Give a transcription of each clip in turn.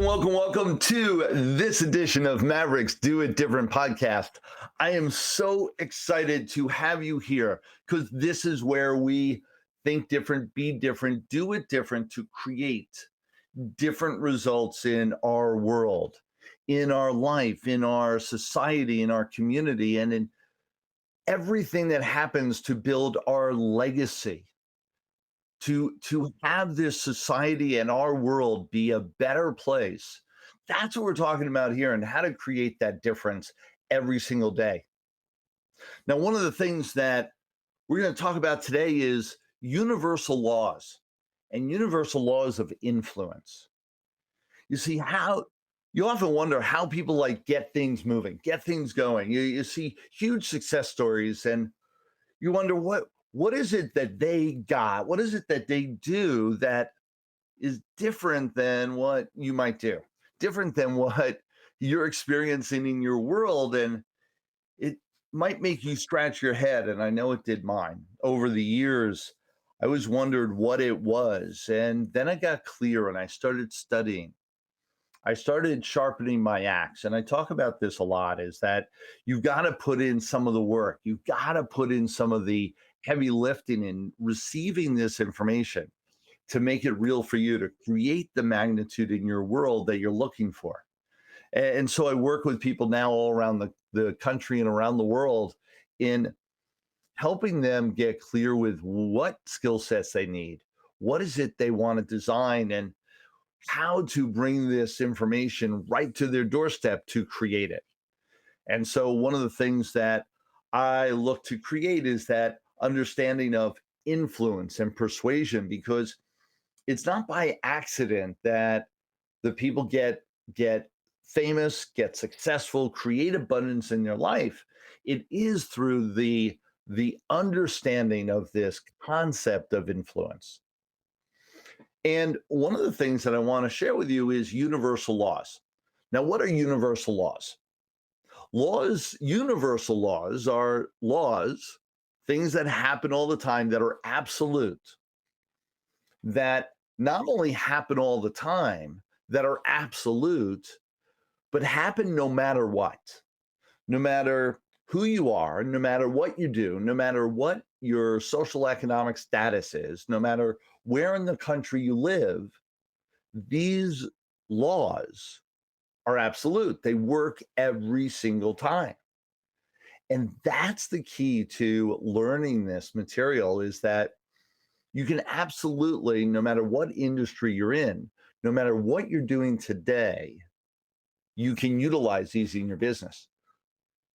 Welcome to this edition of Mavericks Do It Different podcast. I am so excited to have you here because this is where we think different, be different, do it different to create different results in our world, in our life, in our society, in our community, and in everything that happens to build our legacy. To have this society and our world be a better place. That's what we're talking about here, and how to create that difference every single day. Now, one of the things that we're going to talk about today is universal laws and universal laws of influence. You see, how you often wonder how people get things moving, get things going. You see huge success stories, and you wonder what is it that they got? What is it that they do that is different than what you might do, different than what you're experiencing in your world? And it might make you scratch your head. And I know it did mine. Over the years, I always wondered what it was. And then I got clear and I started studying. I started sharpening my axe. And I talk about this a lot, is that you've got to put in some of the work. You've got to put in some of the heavy lifting in receiving this information to make it real for you, to create the magnitude in your world that you're looking for. And so I work with people now all around the country and around the world in helping them get clear with what skill sets they need, what is it they want to design, and how to bring this information right to their doorstep to create it. And so one of the things that I look to create is that understanding of influence and persuasion, because it's not by accident that the people get famous, get successful, create abundance in their life. It is through the understanding of this concept of influence. And one of the things that I want to share with you is universal laws. Now, what are universal laws? Universal laws are laws, things that happen all the time that are absolute, that not only happen all the time, that are absolute, but happen no matter what, no matter who you are, no matter what you do, no matter what your social economic status is, no matter where in the country you live, these laws are absolute. They work every single time. And that's the key to learning this material, is that you can absolutely, no matter what industry you're in, no matter what you're doing today, you can utilize these in your business.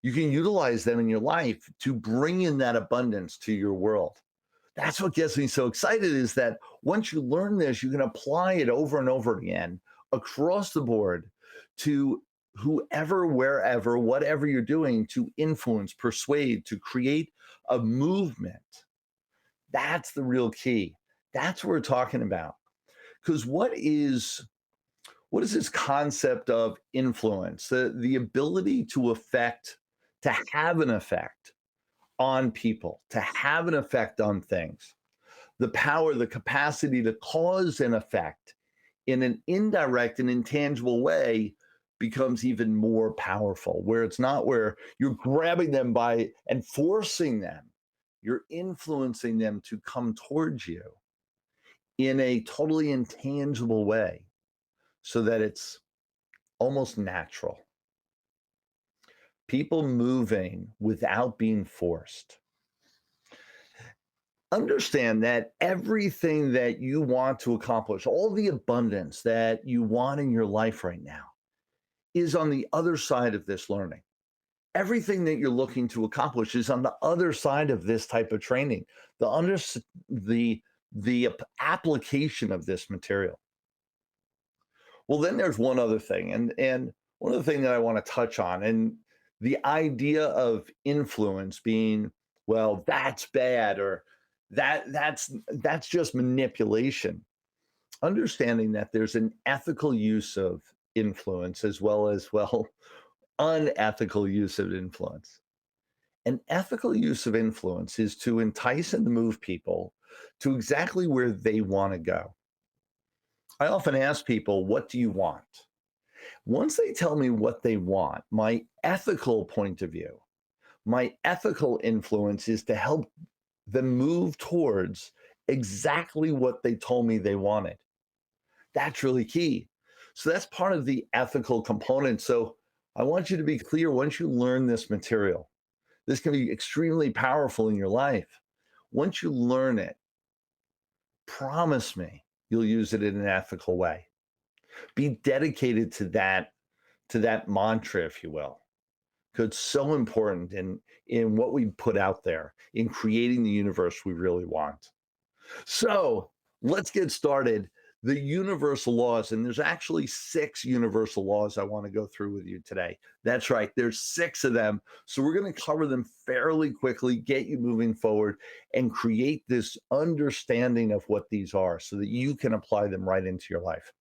You can utilize them in your life to bring in that abundance to your world. That's what gets me so excited, is that once you learn this, you can apply it over and over again across the board to whoever, wherever, whatever you're doing, to influence, persuade, to create a movement. That's the real key. That's what we're talking about. Because what is this concept of influence? The ability to have an effect on people, to have an effect on things. The power, the capacity to cause an effect in an indirect and intangible way becomes even more powerful, where it's not where you're grabbing them by and forcing them. You're influencing them to come towards you in a totally intangible way, so that it's almost natural. People moving without being forced. Understand that everything that you want to accomplish, all the abundance that you want in your life right now, is on the other side of this learning. Everything that you're looking to accomplish is on the other side of this type of training, the application of this material. Well, then there's one other thing, and one of the things that I want to touch on, and the idea of influence being, well, that's bad, or that's just manipulation. Understanding that there's an ethical use of influence, as well as, well, unethical use of influence. An ethical use of influence is to entice and move people to exactly where they want to go. I often ask people, what do you want? Once they tell me what they want, my ethical point of view, my ethical influence is to help them move towards exactly what they told me they wanted. That's really key. So that's part of the ethical component. So I want you to be clear once you learn this material, this can be extremely powerful in your life. Once you learn it, promise me you'll use it in an ethical way. Be dedicated to that mantra, if you will, because it's so important in what we put out there in creating the universe we really want. So let's get started. The universal laws, and there's actually 6 universal laws I want to go through with you today. That's right, there's 6 of them. So we're going to cover them fairly quickly, get you moving forward, and create this understanding of what these are so that you can apply them right into your life.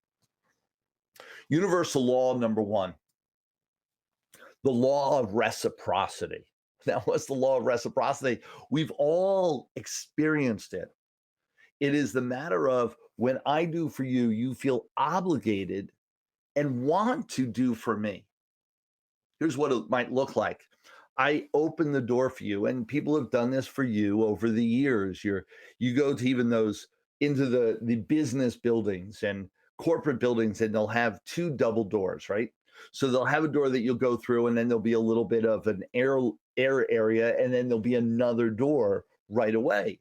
Universal law number 1, the law of reciprocity. Now, what's the law of reciprocity? We've all experienced it. It is the matter of when I do for you, you feel obligated and want to do for me. Here's what it might look like. I open the door for you, and people have done this for you over the years. You go to even those into the business buildings and corporate buildings, and they'll have 2 double doors, right? So they'll have a door that you'll go through, and then there'll be a little bit of an air area, and then there'll be another door right away.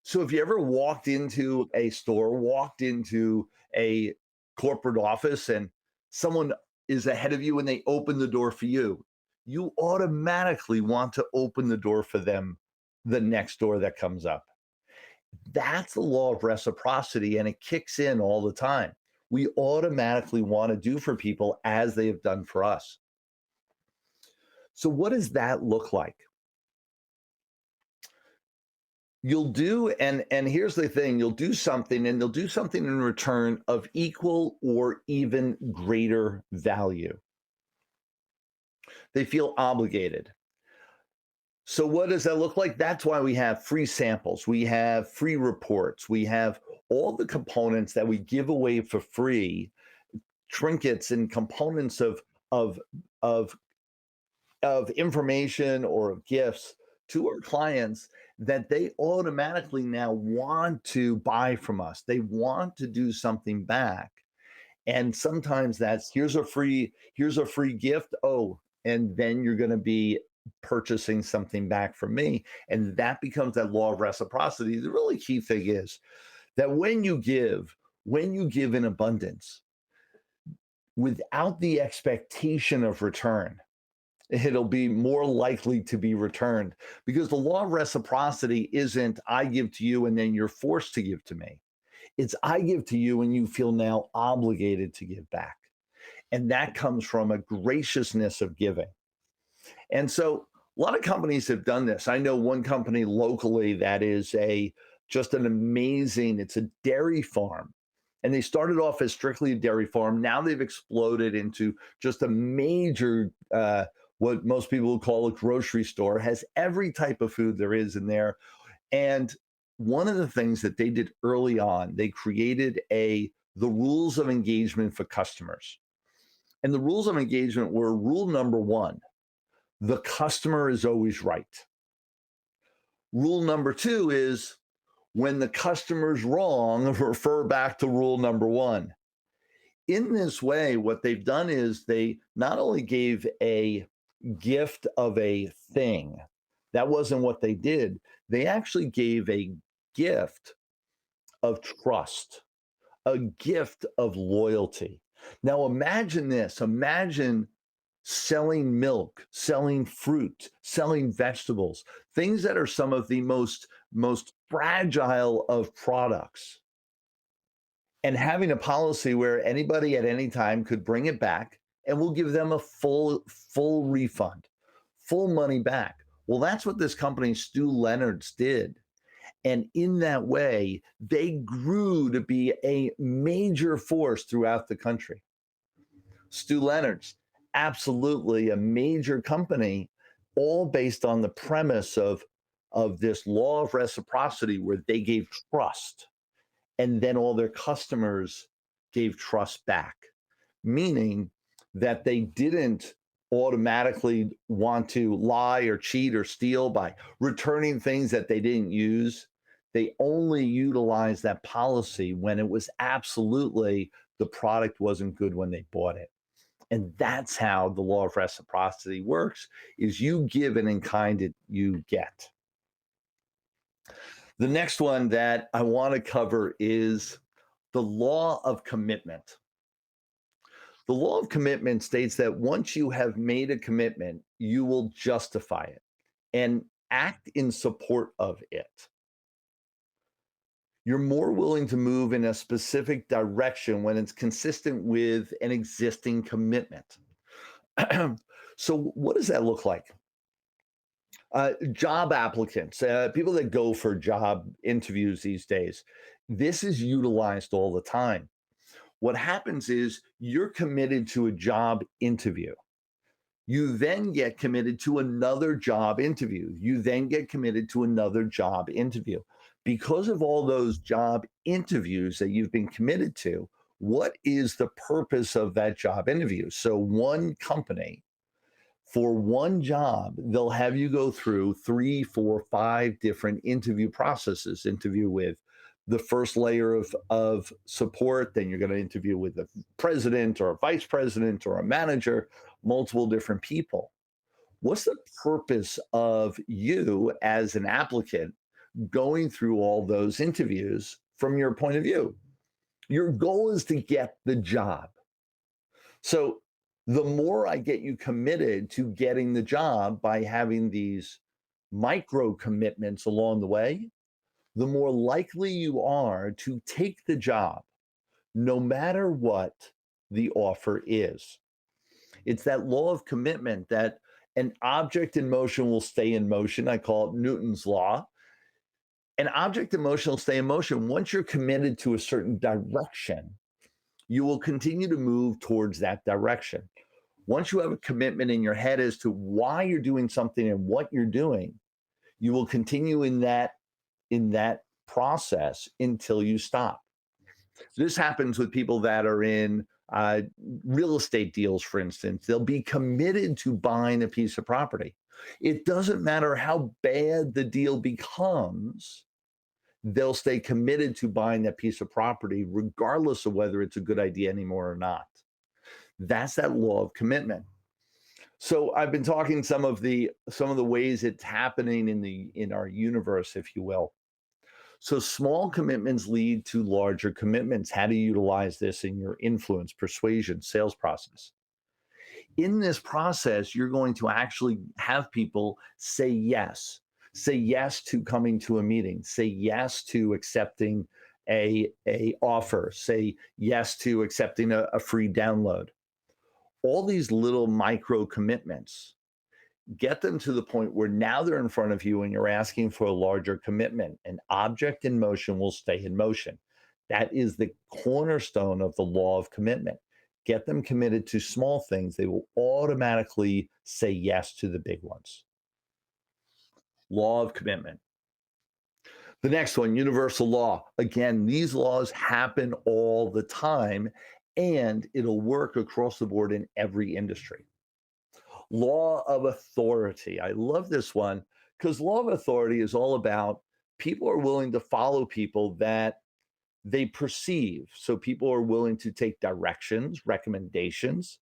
So if you ever walked into a store, walked into a corporate office, and someone is ahead of you and they open the door for you, you automatically want to open the door for them, the next door that comes up. That's the law of reciprocity, and it kicks in all the time. We automatically want to do for people as they have done for us. So what does that look like? You'll do, and here's the thing, you'll do something, and they'll do something in return of equal or even greater value. They feel obligated. So what does that look like? That's why we have free samples, we have free reports, we have all the components that we give away for free, trinkets and components of of of information or of gifts to our clients that they automatically now want to buy from us. They want to do something back. And sometimes that's here's a free gift. Oh, and then you're going to be purchasing something back from me. And that becomes that law of reciprocity. The really key thing is that when you give in abundance without the expectation of return, it'll be more likely to be returned, because the law of reciprocity isn't I give to you and then you're forced to give to me. It's I give to you and you feel now obligated to give back. And that comes from a graciousness of giving. And so a lot of companies have done this. I know one company locally that is just an amazing, it's a dairy farm. And they started off as strictly a dairy farm. Now they've exploded into just a major what most people would call a grocery store, has every type of food there is in there. And one of the things that they did early on, they created the rules of engagement for customers. And the rules of engagement were rule number 1, the customer is always right. Rule number 2 is when the customer's wrong, refer back to rule number 1. In this way, what they've done is they not only gave a gift of a thing. That wasn't what they did. They actually gave a gift of trust, a gift of loyalty. Now imagine this. Imagine selling milk, selling fruit, selling vegetables, things that are some of the most fragile of products, and having a policy where anybody at any time could bring it back and we'll give them a full refund, full money back. Well, that's what this company, Stu Leonard's, did. And in that way, they grew to be a major force throughout the country. Stu Leonard's, absolutely a major company, all based on the premise of this law of reciprocity, where they gave trust and then all their customers gave trust back. Meaning that they didn't automatically want to lie or cheat or steal by returning things that they didn't use. They only utilized that policy when it was absolutely the product wasn't good when they bought it. And that's how the law of reciprocity works, is you give and in kind it you get. The next one that I want to cover is the law of commitment. The law of commitment states that once you have made a commitment, you will justify it and act in support of it. You're more willing to move in a specific direction when it's consistent with an existing commitment. So, what does that look like? Job applicants, people that go for job interviews these days, this is utilized all the time. What happens is you're committed to a job interview. You then get committed to another job interview. You then get committed to another job interview. Because of all those job interviews that you've been committed to, what is the purpose of that job interview? So, one company, for one job, they'll have you go through 3, 4, 5 different interview processes. Interview with the first layer of support, then you're going to interview with the president or a vice president or a manager, multiple different people. What's the purpose of you as an applicant going through all those interviews from your point of view? Your goal is to get the job. So the more I get you committed to getting the job by having these micro commitments along the way, the more likely you are to take the job, no matter what the offer is. It's that law of commitment that an object in motion will stay in motion. I call it Newton's law. An object in motion will stay in motion. Once you're committed to a certain direction, you will continue to move towards that direction. Once you have a commitment in your head as to why you're doing something and what you're doing, you will continue in that process until you stop. This happens with people that are in real estate deals, for instance. They'll be committed to buying a piece of property. It doesn't matter how bad the deal becomes, they'll stay committed to buying that piece of property, regardless of whether it's a good idea anymore or not. That's that law of commitment. So I've been talking some of the ways it's happening in our universe, if you will. So small commitments lead to larger commitments. How to utilize this in your influence, persuasion, sales process. In this process, you're going to actually have people say yes. Say yes to coming to a meeting. Say yes to accepting a offer. Say yes to accepting a free download. All these little micro commitments, get them to the point where now they're in front of you and you're asking for a larger commitment. An object in motion will stay in motion. That is the cornerstone of the law of commitment. Get them committed to small things. They will automatically say yes to the big ones. Law of commitment. The next one, universal law. Again, these laws happen all the time, and it'll work across the board in every industry. Law of authority. I love this one because law of authority is all about people are willing to follow people that they perceive. So people are willing to take directions, recommendations,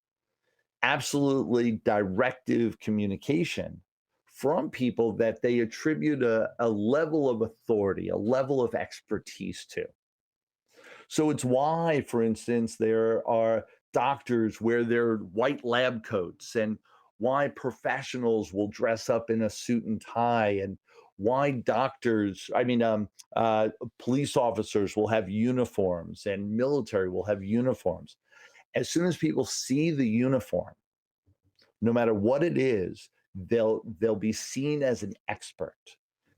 absolutely directive communication from people that they attribute a level of authority, a level of expertise to. So it's why, for instance, there are doctors wear their white lab coats, and why professionals will dress up in a suit and tie, and why police officers will have uniforms and military will have uniforms. As soon as people see the uniform, no matter what it is, they'll be seen as an expert.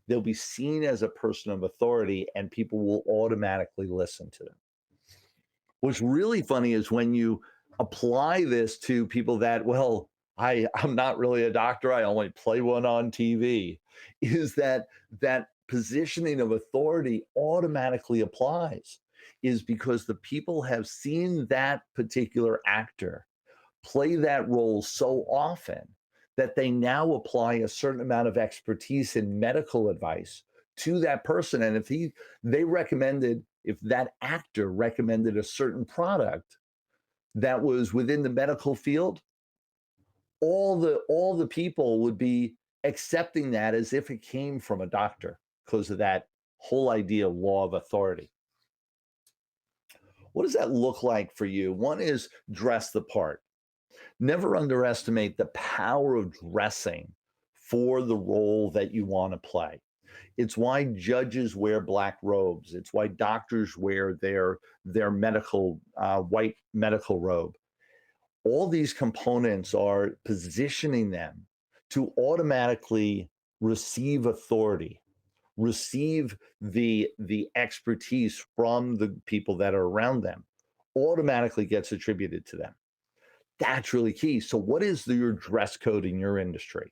They'll be seen as a person of authority, and people will automatically listen to them. What's really funny is when you apply this to people that, well, I'm not really a doctor, I only play one on TV, is that positioning of authority automatically applies, is because the people have seen that particular actor play that role so often that they now apply a certain amount of expertise in medical advice to that person. And if that actor recommended a certain product that was within the medical field, all the people would be accepting that as if it came from a doctor because of that whole idea of law of authority. What does that look like for you? One is dress the part. Never underestimate the power of dressing for the role that you want to play. It's why judges wear black robes. It's why doctors wear their medical white medical robe. All these components are positioning them to automatically receive authority, receive the expertise from the people that are around them, automatically gets attributed to them. That's really key. So what is your dress code in your industry?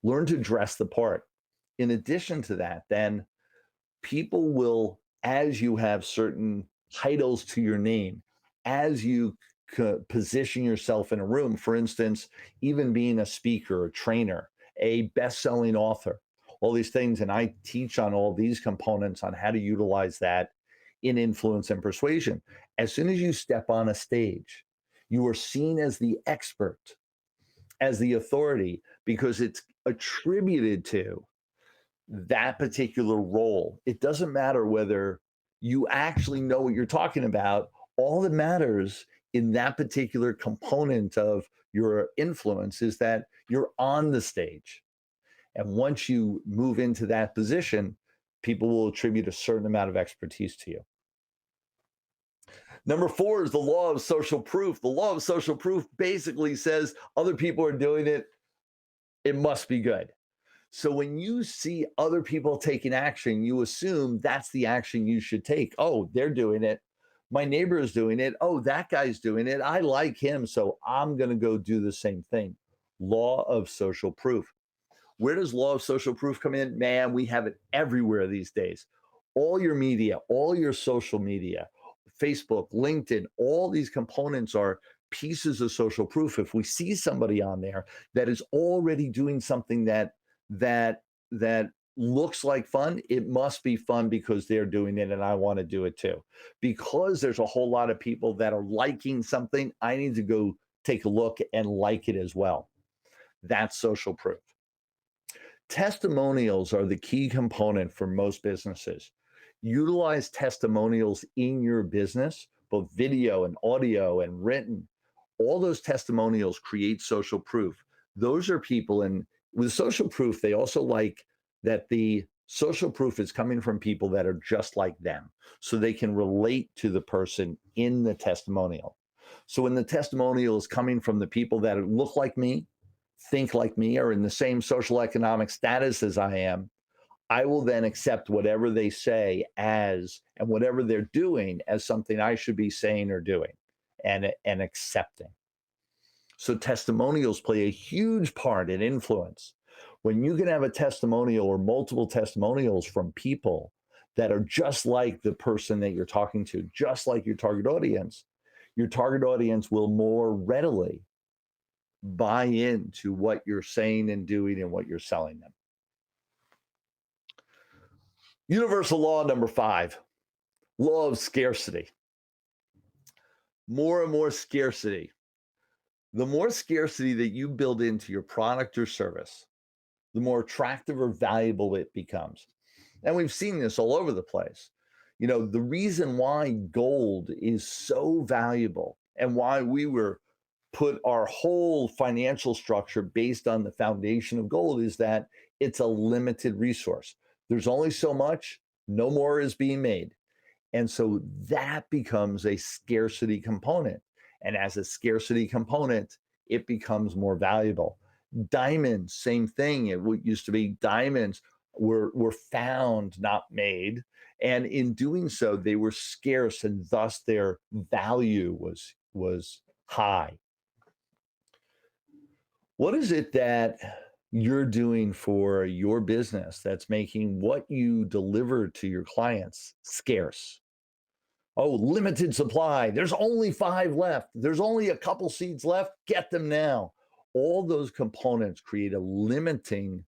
Learn to dress the part. In addition to that, then people will, as you have certain titles to your name, as you position yourself in a room, for instance, even being a speaker, a trainer, a best-selling author, all these things. And I teach on all these components on how to utilize that in influence and persuasion. As soon as you step on a stage, you are seen as the expert, as the authority, because it's attributed to that particular role. It doesn't matter whether you actually know what you're talking about. All that matters in that particular component of your influence is that you're on the stage. And once you move into that position, people will attribute a certain amount of expertise to you. Number 4 is the law of social proof. The law of social proof basically says other people are doing it, it must be good. So when you see other people taking action, you assume that's the action you should take. Oh, they're doing it. My neighbor is doing it. Oh, that guy's doing it. I like him, so I'm going to go do the same thing. Law of social proof. Where does law of social proof come in? Man, we have it everywhere these days. All your media, all your social media, Facebook, LinkedIn, all these components are pieces of social proof. If we see somebody on there that is already doing something that looks like fun, it must be fun because they're doing it and I want to do it too. Because there's a whole lot of people that are liking something, I need to go take a look and like it as well. That's social proof. Testimonials are the key component for most businesses. Utilize testimonials in your business, both video and audio and written. All those testimonials create social proof. Those are people, and with social proof, they also like that the social proof is coming from people that are just like them, so they can relate to the person in the testimonial. So when the testimonial is coming from the people that look like me, think like me, are in the same social economic status as I am, I will then accept whatever they say as, and whatever they're doing as something I should be saying or doing and accepting. So testimonials play a huge part in influence. When you can have a testimonial or multiple testimonials from people that are just like the person that you're talking to, just like your target audience will more readily buy into what you're saying and doing and what you're selling them. Universal law number 5, law of scarcity. More and more scarcity. The more scarcity that you build into your product or service, the more attractive or valuable it becomes. And we've seen this all over the place. You know, the reason why gold is so valuable and why we were put our whole financial structure based on the foundation of gold is that it's a limited resource. There's only so much, no more is being made. And so that becomes a scarcity component. And as a scarcity component, it becomes more valuable. Diamonds, same thing. It used to be diamonds were found, not made. And in doing so, they were scarce, and thus their value was high. What is it that you're doing for your business that's making what you deliver to your clients scarce? Oh, limited supply. There's only 5 left. There's only a couple seeds left. Get them now. All those components create a limiting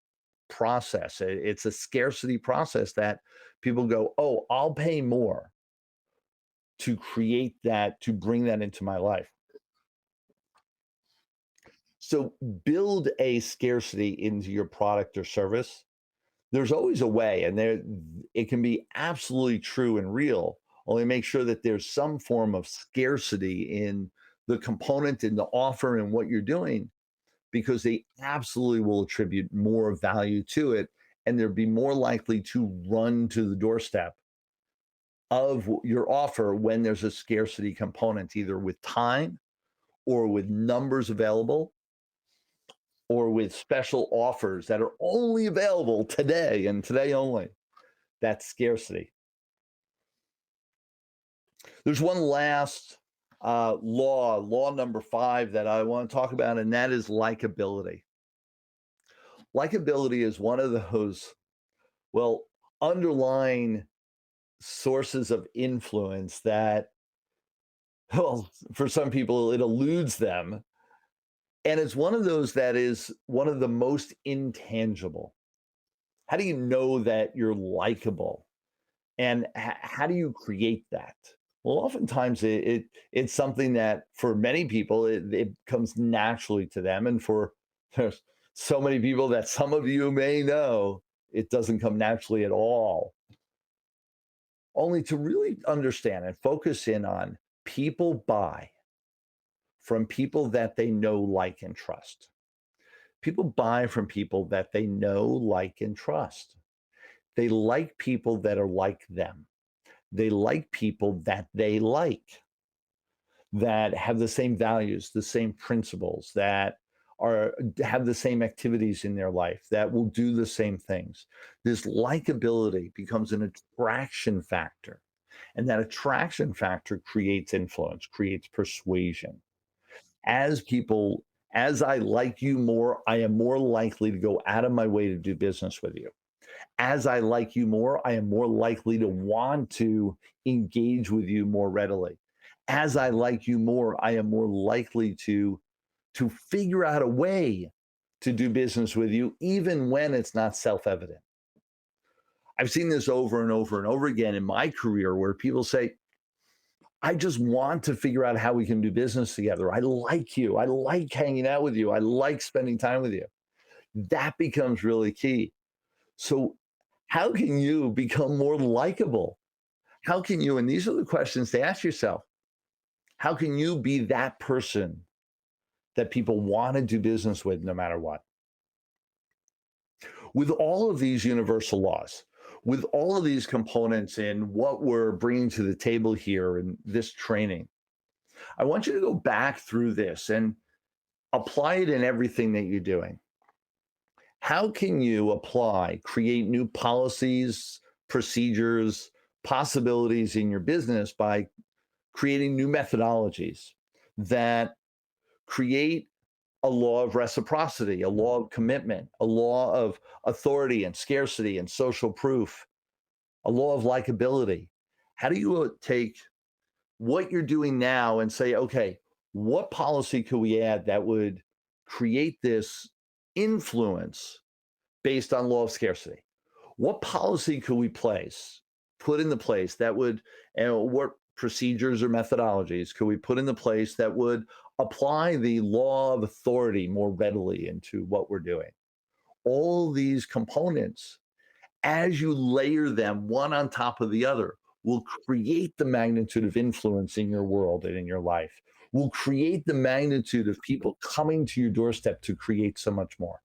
process. It's a scarcity process that people go, oh, I'll pay more to create that, to bring that into my life. So build a scarcity into your product or service. There's always a way, and there it can be absolutely true and real. Only make sure that there's some form of scarcity in the component, in the offer, and what you're doing, because they absolutely will attribute more value to it, and they'll be more likely to run to the doorstep of your offer when there's a scarcity component, either with time or with numbers available or with special offers that are only available today and today only. That's scarcity. There's one last law number 5 that I want to talk about, and that is likability. Likability is one of those, well, underlying sources of influence that, well, for some people, it eludes them. And it's one of those that is one of the most intangible. How do you know that you're likable? And how do you create that? Well, oftentimes it's something that for many people it comes naturally to them, and for there's so many people that some of you may know it doesn't come naturally at all. Only to really understand and focus in on, people buy from people that they know, like, and trust. People buy from people that they know, like, and trust. They like people that are like them. They like people that they like, that have the same values, the same principles, that have the same activities in their life, that will do the same things. This likability becomes an attraction factor, and that attraction factor creates influence, creates persuasion. As people, as I like you more, I am more likely to go out of my way to do business with you. As I like you more, I am more likely to want to engage with you more readily. As I like you more, I am more likely to figure out a way to do business with you, even when it's not self-evident. I've seen this over and over and over again in my career, where people say, I just want to figure out how we can do business together. I like you. I like hanging out with you. I like spending time with you. That becomes really key. So how can you become more likable? How can you, and these are the questions to ask yourself, how can you be that person that people want to do business with no matter what? With all of these universal laws, with all of these components in what we're bringing to the table here in this training, I want you to go back through this and apply it in everything that you're doing. How can you apply, create new policies, procedures, possibilities in your business by creating new methodologies that create a law of reciprocity, a law of commitment, a law of authority and scarcity and social proof, a law of likability? How do you take what you're doing now and say, okay, what policy could we add that would create this influence based on law of scarcity? What policy could we put into place that would, and what procedures or methodologies could we put into place that would apply the law of authority more readily into what we're doing? All these components, as you layer them one on top of the other, will create the magnitude of influence in your world and in your life, will create the magnitude of people coming to your doorstep to create so much more.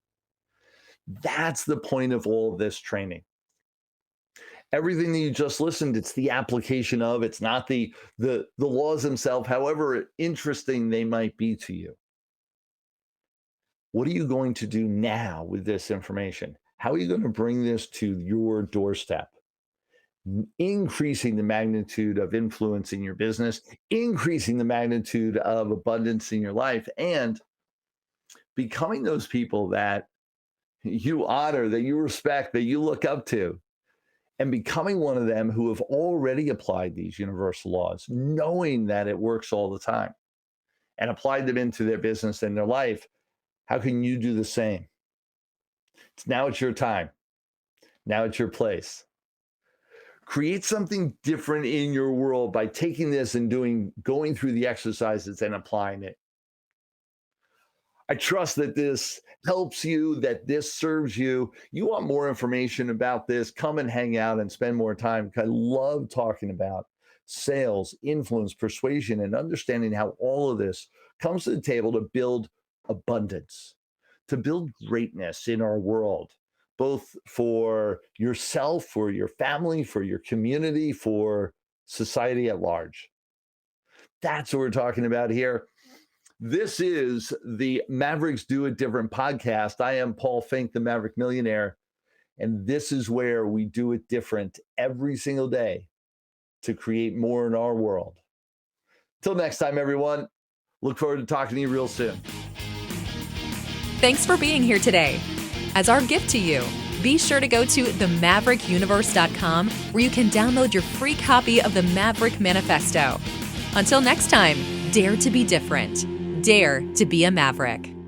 That's the point of all of this training. Everything that you just listened, it's the application of, it's not the laws themselves, however interesting they might be to you. What are you going to do now with this information? How are you going to bring this to your doorstep? Increasing the magnitude of influence in your business, increasing the magnitude of abundance in your life, and becoming those people that you honor, that you respect, that you look up to. and becoming one of them who have already applied these universal laws, knowing that it works all the time, and applied them into their business and their life, how can you do the same? Now it's your time. Now it's your place. Create something different in your world by taking this and going through the exercises and applying it. I trust that this helps you, that this serves you. You want more information about this, come and hang out and spend more time. I love talking about sales, influence, persuasion, and understanding how all of this comes to the table to build abundance, to build greatness in our world, both for yourself, for your family, for your community, for society at large. That's what we're talking about here. This is the Mavericks Do It Different podcast. I am Paul Finck, the Maverick Millionaire, and this is where we do it different every single day to create more in our world. Till next time, everyone, look forward to talking to you real soon. Thanks for being here today. As our gift to you, be sure to go to themaverickuniverse.com where you can download your free copy of the Maverick Manifesto. Until next time, dare to be different. Dare to be a maverick.